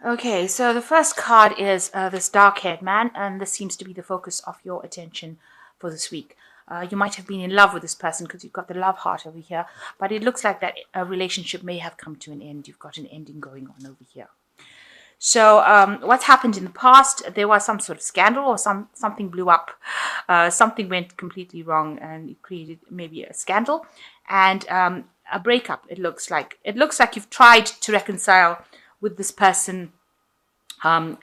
Okay, so the first card is this dark-haired man, and this seems to be the focus of your attention for this week. You might have been in love with this person because you've got the love heart over here, but it looks like that a relationship may have come to an end. You've got an ending going on over here. So what's happened in the past? There was some sort of scandal, or something blew up. Something went completely wrong, and it created maybe a scandal and a breakup. It looks like you've tried to reconcile with this person, um,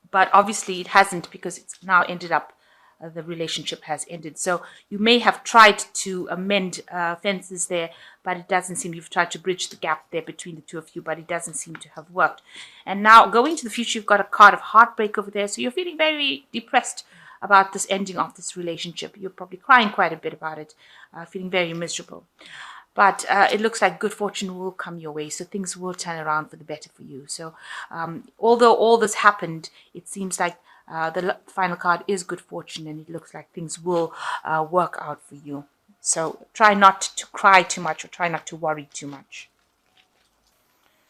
but obviously it hasn't, because it's now ended up. The relationship has ended. So you may have tried to amend fences there, but it doesn't seem. You've tried to bridge the gap there between the two of you, but it doesn't seem to have worked. And now going to the future, you've got a card of heartbreak over there. So you're feeling very depressed about this ending of this relationship. You're probably crying quite a bit about it, feeling very miserable. But it looks like good fortune will come your way. So things will turn around for the better for you. So although all this happened, it seems like the final card is good fortune, and it looks like things will work out for you. So try not to cry too much, or try not to worry too much.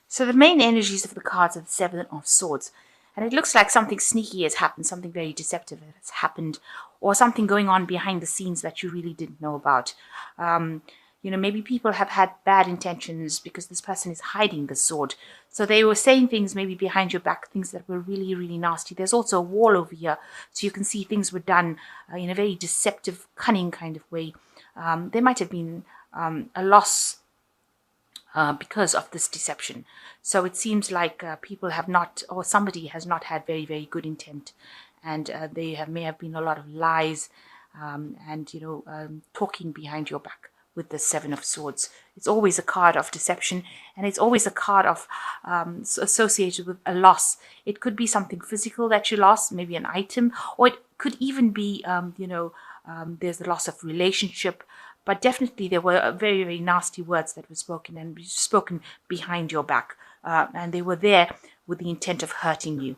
So the main energies of the cards are the Seven of Swords. And it looks like something sneaky has happened, something very deceptive has happened, or something going on behind the scenes that you really didn't know about. Maybe people have had bad intentions because this person is hiding the sword. So they were saying things maybe behind your back, things that were really, really nasty. There's also a wall over here, so you can see things were done in a very deceptive, cunning kind of way. There might have been a loss because of this deception. So it seems like people have not, or somebody has not had very, very good intent. And may have been a lot of lies and talking behind your back with the Seven of Swords. It's always a card of deception, and it's always a card of associated with a loss. It could be something physical that you lost, maybe an item, or it could even be, there's the loss of relationship. But definitely there were very, very nasty words that were spoken, and spoken behind your back. And they were there with the intent of hurting you.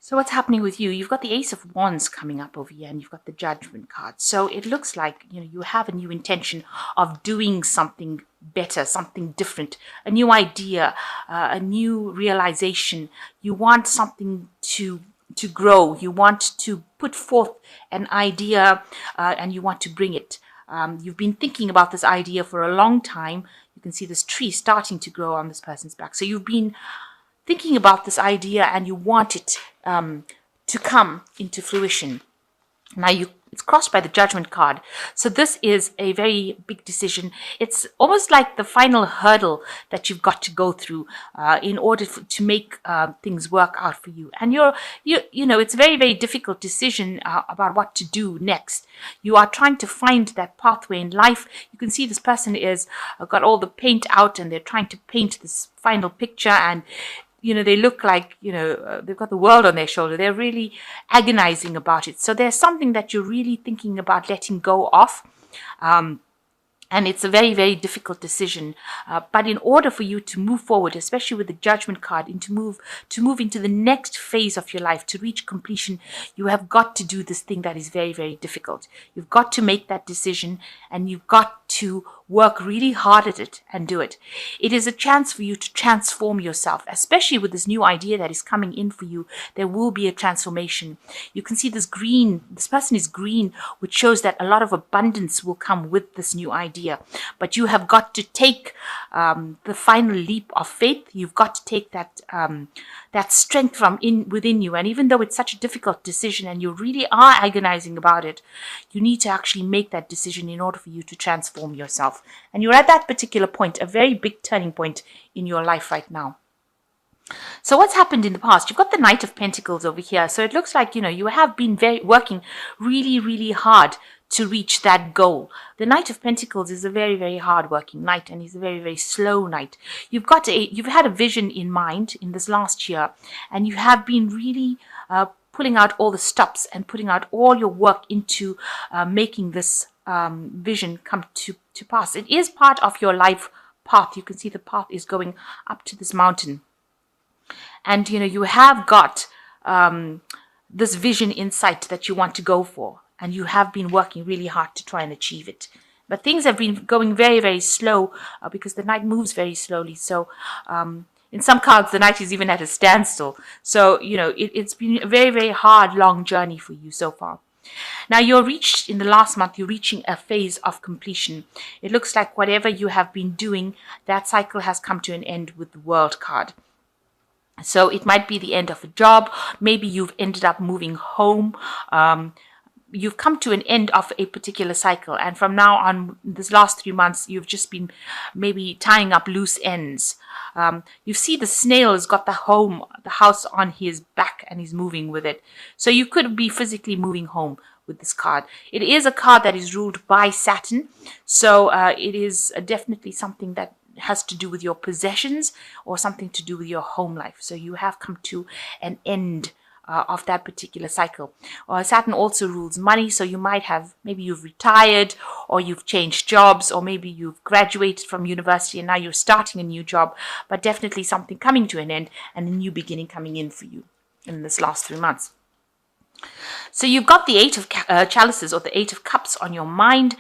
So what's happening with you? You've got the Ace of Wands coming up over here, and you've got the Judgment card. So it looks like you have a new intention of doing something better, something different, a new idea, a new realization. You want something to grow. You want to put forth an idea, and you want to bring it. You've been thinking about this idea for a long time. You can see this tree starting to grow on this person's back. So you've been thinking about this idea, and you want it to come into fruition. Now it's crossed by the Judgment card. So this is a very big decision. It's almost like the final hurdle that you've got to go through in order to make things work out for you. And it's a very, very difficult decision about what to do next. You are trying to find that pathway in life. You can see this person is got all the paint out, and they're trying to paint this final picture, and they look like, they've got the world on their shoulder. They're really agonizing about it. So there's something that you're really thinking about letting go of. And it's a very, very difficult decision. But in order for you to move forward, especially with the Judgment card, and to move into the next phase of your life, to reach completion, you have got to do this thing that is very, very difficult. You've got to make that decision, and you've got to work really hard at it and do it. It is a chance for you to transform yourself, especially with this new idea that is coming in for you. There will be a transformation. You can see this green. This person is green, which shows that a lot of abundance will come with this new idea. But you have got to take the final leap of faith. You've got to take that strength from within you. And even though it's such a difficult decision, and you really are agonizing about it, you need to actually make that decision in order for you to transform yourself. And you're at that particular point, a very big turning point in your life right now. So what's happened in the past? You've got the Knight of Pentacles over here. So it looks like, you have been working really, really hard to reach that goal. The Knight of Pentacles is a very, very hard-working knight, and he's a very, very slow knight. You've had a vision in mind in this last year, and you have been really pulling out all the stops and putting out all your work into making this vision come to pass. It is part of your life path. You can see the path is going up to this mountain. And, you have got this vision in sight that you want to go for. And you have been working really hard to try and achieve it. But things have been going very, very slow because the knight moves very slowly. So in some cards, the knight is even at a standstill. So, it's been a very, very hard, long journey for you so far. Now in the last month, you're reaching a phase of completion. It looks like whatever you have been doing, that cycle has come to an end with the World card. So it might be the end of a job. Maybe you've ended up moving home. You've come to an end of a particular cycle. And from now on, this last 3 months, you've just been maybe tying up loose ends. You see the snail has got the house on his back and he's moving with it. So you could be physically moving home with this card. It is a card that is ruled by Saturn. So it is definitely something that has to do with your possessions or something to do with your home life. So you have come to an end of that particular cycle. Saturn also rules money, so you might have, maybe you've retired or you've changed jobs, or maybe you've graduated from university and now you're starting a new job, but definitely something coming to an end and a new beginning coming in for you in this last 3 months. So you've got the 8 of chalices, or the 8 of cups, on your mind,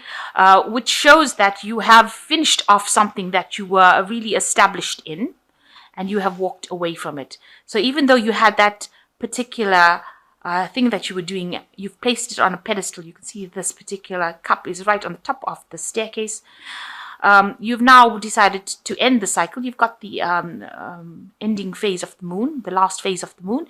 which shows that you have finished off something that you were really established in and you have walked away from it. So even though you had that particular thing that you were doing, you've placed it on a pedestal. You can see this particular cup is right on the top of the staircase. You've now decided to end the cycle. You've got the ending phase of the moon, the last phase of the moon,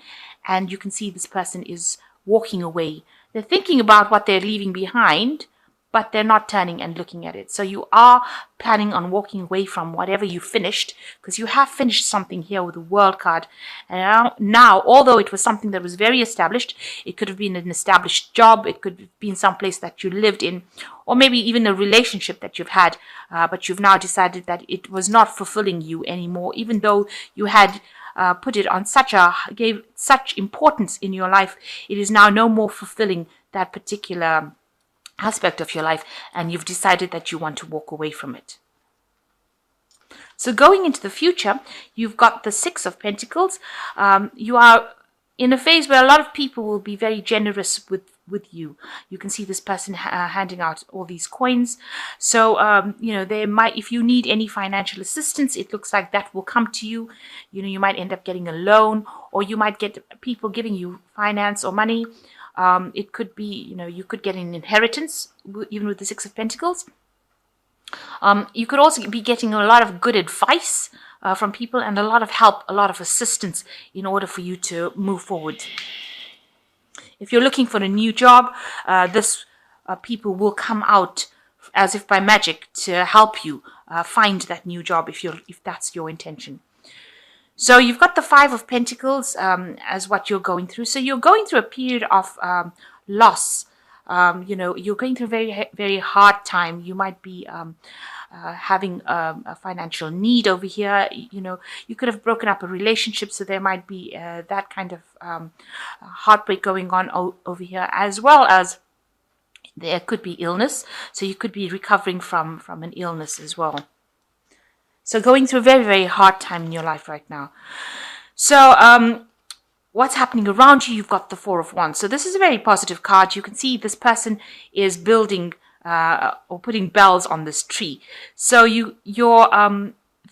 and you can see this person is walking away. They're thinking about what they're leaving behind, but they're not turning and looking at it. So you are planning on walking away from whatever you finished, because you have finished something here with the World card. And now, although it was something that was very established, it could have been an established job, it could have been some place that you lived in, or maybe even a relationship that you've had, but you've now decided that it was not fulfilling you anymore, even though you had put it on gave such importance in your life. It is now no more fulfilling that particular aspect of your life, and you've decided that you want to walk away from it. So going into the future, you've got the 6 of Pentacles. You are in a phase where a lot of people will be very generous with you. You can see this person handing out all these coins. So, they might, if you need any financial assistance, it looks like that will come to you. You might end up getting a loan, or you might get people giving you finance or money. It could be, you could get an inheritance, even with the 6 of Pentacles. You could also be getting a lot of good advice from people, and a lot of help, a lot of assistance in order for you to move forward. If you're looking for a new job, people will come out as if by magic to help you find that new job if that's your intention. So you've got the 5 of Pentacles as what you're going through. So you're going through a period of loss. You're going through a very, very hard time. You might be having a financial need over here. You could have broken up a relationship, so there might be that kind of heartbreak going on over here, as well as there could be illness. So you could be recovering from an illness as well. So going through a very, very hard time in your life right now. So what's happening around you? You've got the 4 of Wands. So this is a very positive card. You can see this person is building or putting bells on this tree. So your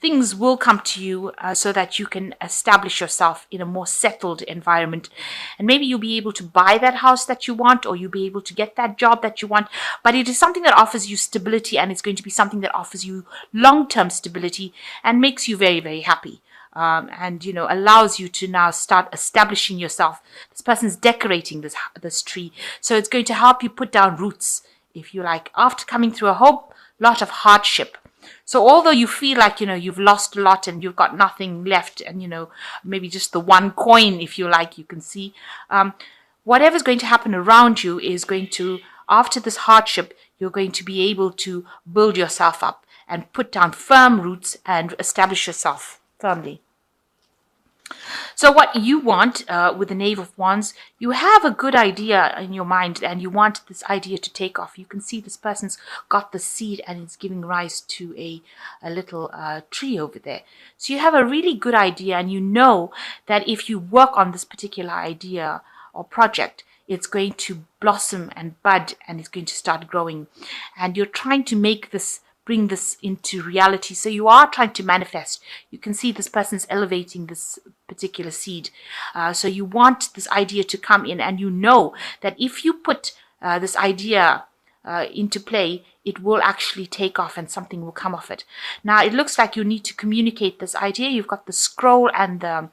things will come to you so that you can establish yourself in a more settled environment. And maybe you'll be able to buy that house that you want, or you'll be able to get that job that you want. But it is something that offers you stability, and it's going to be something that offers you long-term stability and makes you very, very happy. And allows you to now start establishing yourself. This person's decorating this tree, so it's going to help you put down roots, if you like, after coming through a whole lot of hardship. So although you feel like you've lost a lot and you've got nothing left, and maybe just the one coin, if you like, you can see whatever's going to happen around you is going to, after this hardship, you're going to be able to build yourself up and put down firm roots and establish yourself firmly. So what you want with the Knave of Wands, you have a good idea in your mind and you want this idea to take off. You can see this person's got the seed and it's giving rise to a little tree over there. So you have a really good idea, and you know that if you work on this particular idea or project, it's going to blossom and bud, and it's going to start growing. And you're trying to bring this into reality. So you are trying to manifest. You can see this person's elevating this particular seed. So you want this idea to come in, and you know that if you put this idea into play, it will actually take off and something will come of it. Now, it looks like you need to communicate this idea. You've got the scroll and the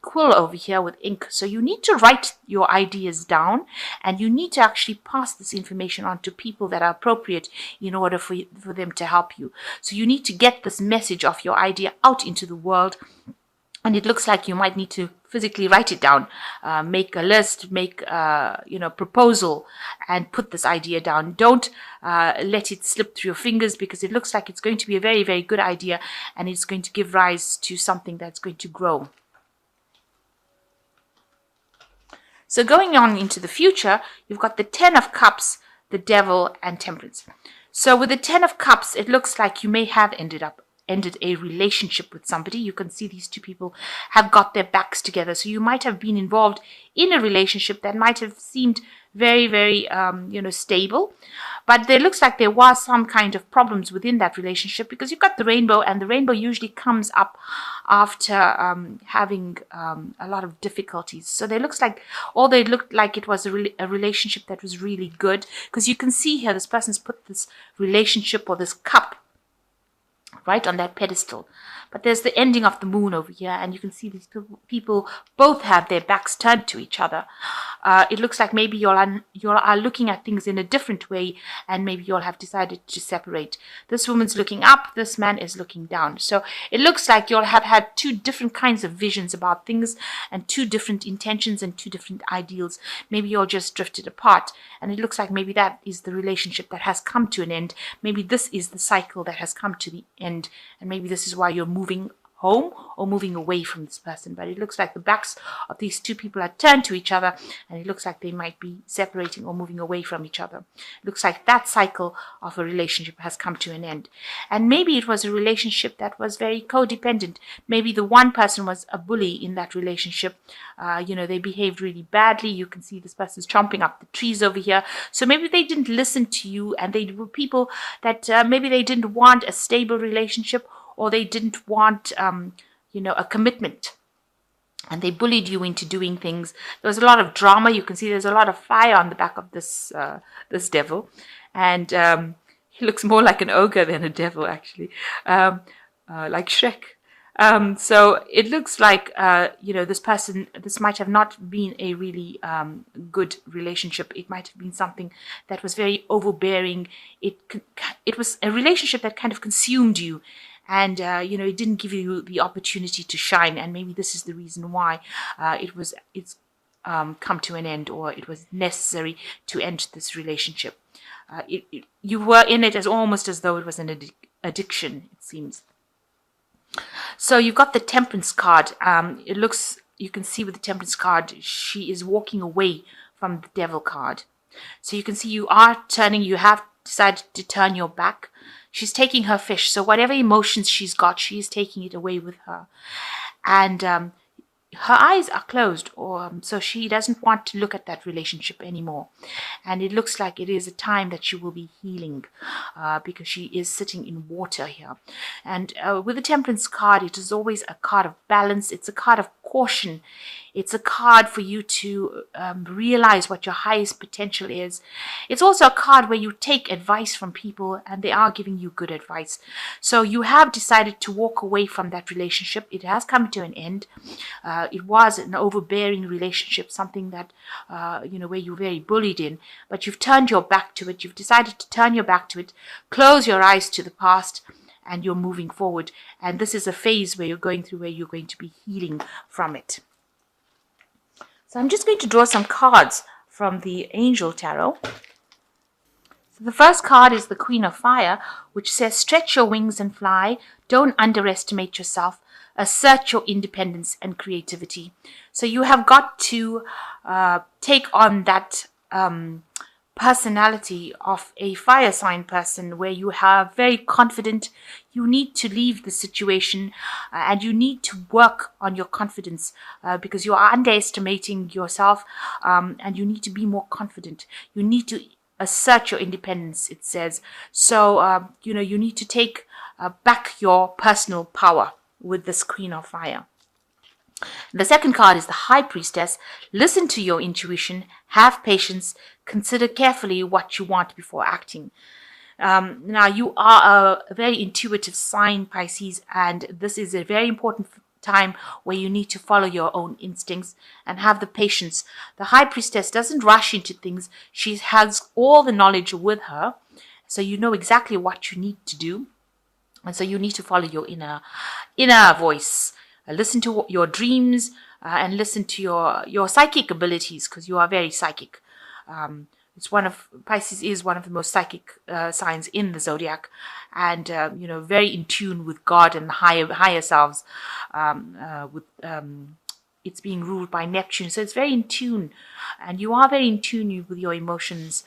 quill over here with ink. So you need to write your ideas down, and you need to actually pass this information on to people that are appropriate in order for them to help you. So you need to get this message of your idea out into the world. And it looks like you might need to physically write it down, make a list, make proposal, and put this idea down. Don't let it slip through your fingers, because it looks like it's going to be a very, very good idea, and it's going to give rise to something that's going to grow. So going on into the future, you've got the 10 of Cups, the Devil, and Temperance. So with the 10 of Cups, it looks like you may have ended a relationship with somebody. You can see these two people have got their backs together. So you might have been involved in a relationship that might have seemed very, very, stable. But there looks like there was some kind of problems within that relationship, because you've got the rainbow, and the rainbow usually comes up after having a lot of difficulties. So they looked like it was a relationship that was really good, because you can see here this person's put this relationship or this cup right on that pedestal. But there's the ending of the moon over here, and you can see these people both have their backs turned to each other. It looks like maybe you are looking at things in a different way, and maybe you all have decided to separate. This woman's looking up, this man is looking down. So it looks like you all have had two different kinds of visions about things, and two different intentions and two different ideals. Maybe you all just drifted apart, and it looks like maybe that is the relationship that has come to an end. Maybe this is the cycle that has come to the end, and maybe this is why you're moving home or moving away from this person. But it looks like the backs of these two people are turned to each other, and it looks like they might be separating or moving away from each other. It looks like that cycle of a relationship has come to an end. And maybe it was a relationship that was very codependent. Maybe the one person was a bully in that relationship. They behaved really badly. You can see this person's chomping up the trees over here. So maybe they didn't listen to you, and they were people that maybe they didn't want a stable relationship, or they didn't want, a commitment. And they bullied you into doing things. There was a lot of drama. You can see there's a lot of fire on the back of this devil. And he looks more like an ogre than a devil, actually, like Shrek. So it looks like, this might have not been a really good relationship. It might have been something that was very overbearing. It was a relationship that kind of consumed you. And, it didn't give you the opportunity to shine. And maybe this is the reason why it's come to an end, or it was necessary to end this relationship. You were in it almost as though it was an addiction, it seems. So you've got the Temperance card. You can see with the Temperance card, she is walking away from the Devil card. So you can see you have decided to turn your back. She's taking her fish. So whatever emotions she's got, she is taking it away with her. And her eyes are closed, so she doesn't want to look at that relationship anymore. And it looks like it is a time that she will be healing, because she is sitting in water here. And with the Temperance card, it is always a card of balance. It's a card of caution. It's a card for you to realize what your highest potential is. It's also a card where you take advice from people, and they are giving you good advice. So you have decided to walk away from that relationship. It has come to an end. It was an overbearing relationship, something that, where you were very bullied in, but you've turned your back to it. You've decided to turn your back to it, close your eyes to the past, and you're moving forward. And this is a phase where you're going through, where you're going to be healing from it. So I'm just going to draw some cards from the Angel Tarot. So the first card is the Queen of Fire, which says, stretch your wings and fly. Don't underestimate yourself. Assert your independence and creativity. So you have got to take on that personality of a fire sign person, where you are very confident. You need to leave the situation, and you need to work on your confidence, because you are underestimating yourself, and you need to be more confident. You need to assert your independence, it says. So, you need to take back your personal power with this Queen of Fire. The second card is the High Priestess. Listen to your intuition, have patience, consider carefully what you want before acting. Now, you are a very intuitive sign, Pisces, and this is a very important time where you need to follow your own instincts and have the patience. The High Priestess doesn't rush into things. She has all the knowledge with her, so you know exactly what you need to do. And so you need to follow your inner voice. Listen to your dreams, and listen to your psychic abilities, because you are very psychic. Pisces is one of the most psychic signs in the zodiac, and very in tune with God and the higher selves. It's being ruled by Neptune, so it's very in tune, and you are very in tune with your emotions,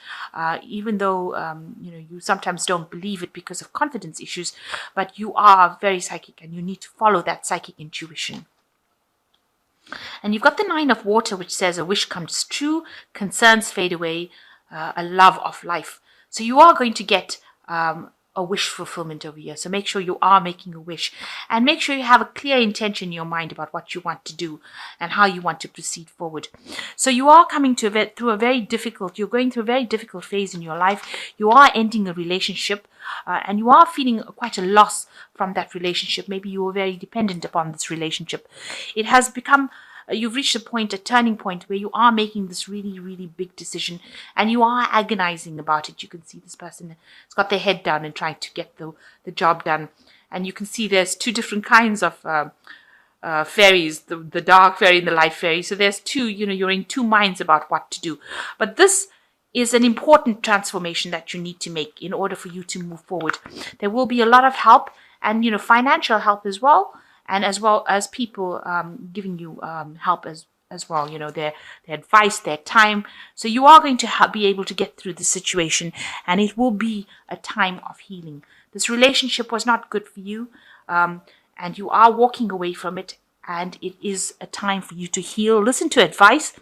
even though you sometimes don't believe it because of confidence issues, but you are very psychic, and you need to follow that psychic intuition. And you've got the Nine of Water, which says a wish comes true, concerns fade away, a love of life. So you are going to get a wish fulfillment over here. So make sure you are making a wish, and make sure you have a clear intention in your mind about what you want to do and how you want to proceed forward. So you are coming you're going through a very difficult phase in your life. You are ending a relationship, and you are feeling quite a loss from that relationship. Maybe you were very dependent upon this relationship. It has become you've reached a turning point, where you are making this really, really big decision, and you are agonizing about it. You can see this person has got their head down and trying to get the job done. And you can see there's two different kinds of fairies, the dark fairy and the light fairy. So there's two, you're in two minds about what to do. But this is an important transformation that you need to make in order for you to move forward. There will be a lot of help, and financial help as well, and as well as people giving you help as well, their advice, their time. So you are going to be able to get through the situation, and it will be a time of healing. This relationship was not good for you, and you are walking away from it, and it is a time for you to heal. Listen to advice,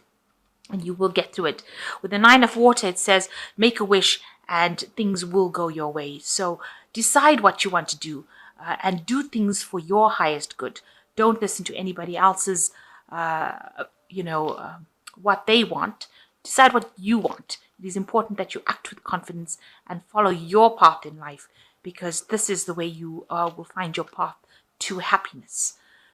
and you will get through it. With the Nine of Water, it says make a wish, and things will go your way. So decide what you want to do. And do things for your highest good. Don't listen to anybody else's, what they want. Decide what you want. It is important that you act with confidence and follow your path in life, because this is the way you will find your path to happiness.